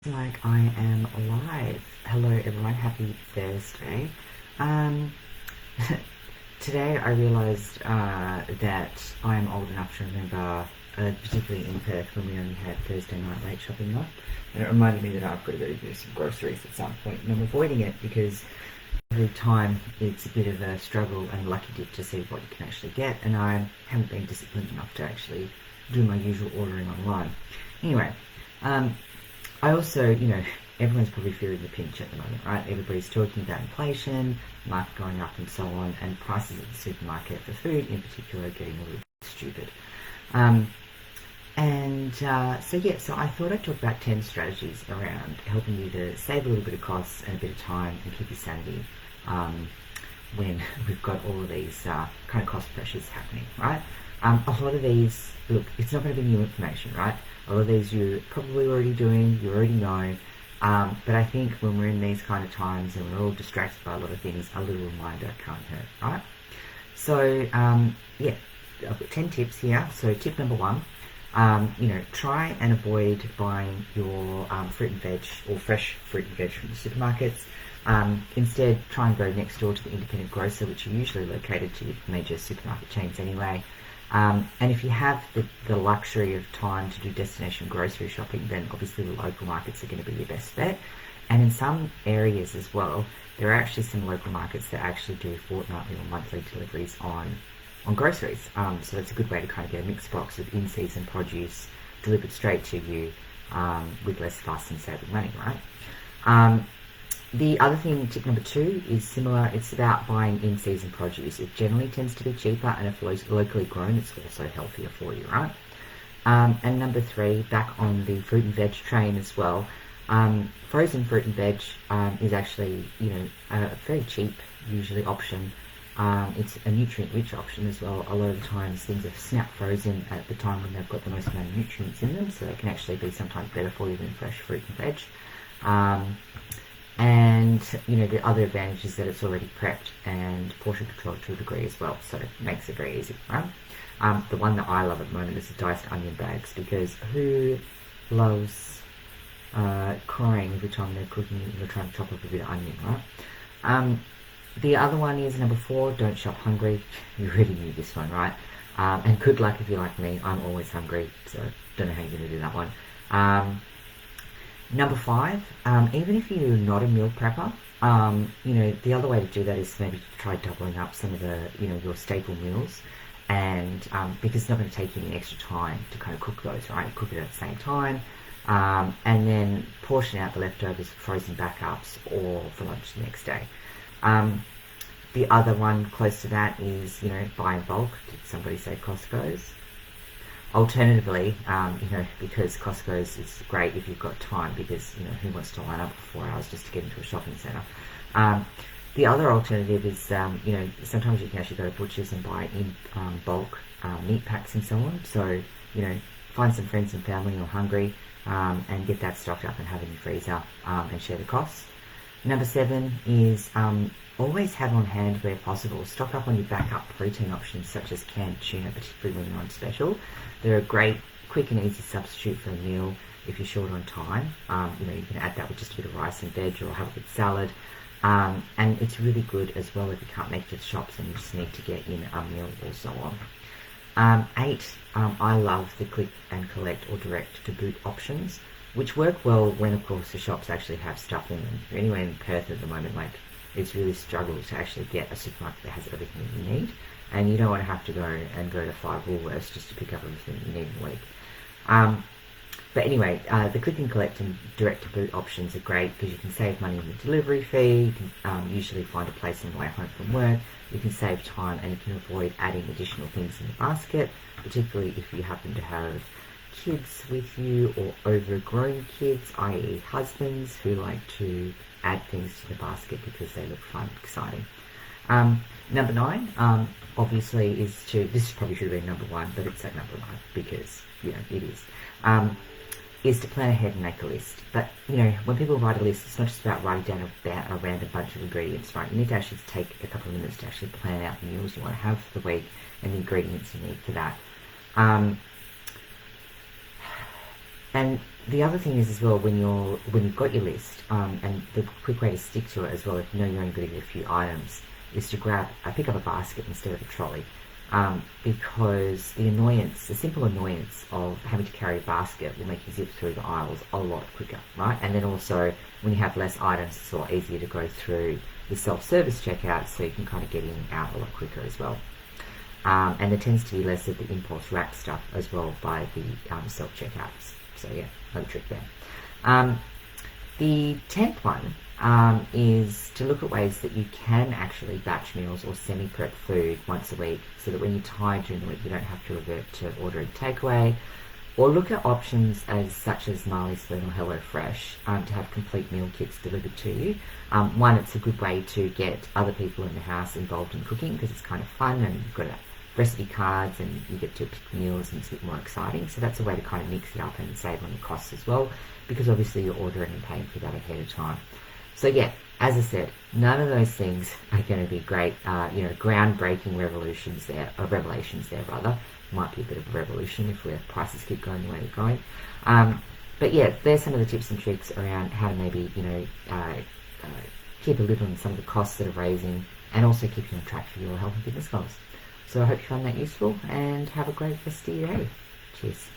Like I am live. Hello everyone, happy Thursday. Um, Today I realised that I am old enough to remember, particularly in Perth when we only had Thursday night late shopping night, and it reminded me that I've got to go do some groceries at some point, and I'm avoiding it because every time it's a bit of a struggle and a lucky dip to see what you can actually get, and I haven't been disciplined enough to actually do my usual ordering online. Anyway, um, I also, everyone's probably feeling the pinch at the moment, right? Everybody's talking about inflation, market going up and so on, and prices at the supermarket for food in particular are getting a little stupid. Um, so I thought I'd talk about 10 strategies around helping you to save a little bit of costs and a bit of time and keep your sanity when we've got all of these kind of cost pressures happening, right? A lot of these, look, it's not going to be new information, right? A lot of these you're probably already doing, you already know, but I think when we're in these kind of times and we're all distracted by a lot of things, a little reminder can't hurt, right? So, yeah, I've got 10 tips here. So tip number one, try and avoid buying your fruit and veg or fresh fruit and veg from the supermarkets. Instead, try and go next door to the independent grocer, which are usually located to major supermarket chains anyway. And if you have the luxury of time to do destination grocery shopping, then obviously the local markets are going to be your best bet. And in some areas as well, there are actually some local markets that actually do fortnightly or monthly deliveries on groceries. So that's a good way to kind of get a mixed box of in-season produce delivered straight to you with less fuss and saving money, right? The other thing, tip number two, is similar. It's about buying in-season produce. It generally tends to be cheaper, and if locally grown, it's also healthier for you, right? And number three, back on the fruit and veg train as well. Frozen fruit and veg is actually, a very cheap, usually, option. It's a nutrient-rich option as well. A lot of the times things are snap frozen at the time when they've got the most amount of nutrients in them, so they can actually be sometimes better for you than fresh fruit and veg. And the other advantage is that it's already prepped and portion controlled to a degree as well, so it makes it very easy, right? The one that I love at the moment is the diced onion bags, because who loves crying every time they're cooking and they're trying to chop up a bit of onion, right? The other one is number four, don't shop hungry. You really need this one, right? And good luck if you're like me, I'm always hungry, so don't know how you're going to do that one. Number five, even if you're not a meal prepper, the other way to do that is maybe to try doubling up some of the, your staple meals, and because it's not going to take you any extra time to kind of cook those, right? You cook it at the same time, and then portion out the leftovers for frozen backups or for lunch the next day. The other one close to that is, buy in bulk. Did somebody say Costco's? Alternatively, because Costco's is great if you've got time, because, who wants to line up for 4 hours just to get into a shopping centre? The other alternative is, sometimes you can actually go to butchers and buy in bulk meat packs and so on. So, find some friends and family who are hungry and get that stocked up and have it in your freezer and share the costs. Number seven is always have on hand where possible. Stock up on your backup protein options such as canned tuna, particularly when you're on special. They're a great, quick and easy substitute for a meal if you're short on time. You can add that with just a bit of rice and veg, or have it with salad. And it's really good as well if you can't make it to the shops and you just need to get in a meal or so on. Eight, I love the click and collect or direct to boot options, which work well when, of course, the shops actually have stuff in them. If you're anywhere in Perth at the moment, it's really struggled to actually get a supermarket that has everything that you need, and you don't want to have to go to 5 Woolworths just to pick up everything you need in a week. But anyway, the click and collect and direct to boot options are great because you can save money on the delivery fee. You can usually find a place on the way home from work. You can save time, and you can avoid adding additional things in the basket, particularly if you happen to have kids with you or overgrown kids, i.e. husbands who like to add things to the basket because they look fun and exciting. Number nine, obviously, this probably should have been number one, but it's at number 9 because, it is to plan ahead and make a list. But, when people write a list, it's not just about writing down a random bunch of ingredients, right? You need to actually take a couple of minutes to actually plan out the meals you want to have for the week and the ingredients you need for that. And the other thing is as well, when you've got your list, and the quick way to stick to it as well, if you know you're only going to get a few items, is to pick up a basket instead of a trolley, because the simple annoyance of having to carry a basket will make you zip through the aisles a lot quicker, right? And then also when you have less items, it's a lot easier to go through the self-service checkout, so you can kind of get in and out a lot quicker as well. And there tends to be less of the impulse rack stuff as well by the self-checkouts. So yeah, another trick there. The 10th one is to look at ways that you can actually batch meals or semi-prep food once a week, so that when you're tired during the week you don't have to revert to ordering takeaway, or look at options such as Marley's Spoon or HelloFresh to have complete meal kits delivered to you. One, it's a good way to get other people in the house involved in cooking because it's kind of fun and you've got recipe cards and you get to pick meals and it's a bit more exciting. So that's a way to kind of mix it up and save on the costs as well, because obviously you're ordering and paying for that ahead of time. So yeah, as I said, none of those things are going to be great, groundbreaking revelations there. Might be a bit of a revolution if our prices keep going the way they're going. But yeah, there's some of the tips and tricks around how to maybe, keep a lid on some of the costs that are raising and also keep you on track for your health and fitness goals. So I hope you found that useful and have a great rest of your day. Cheers.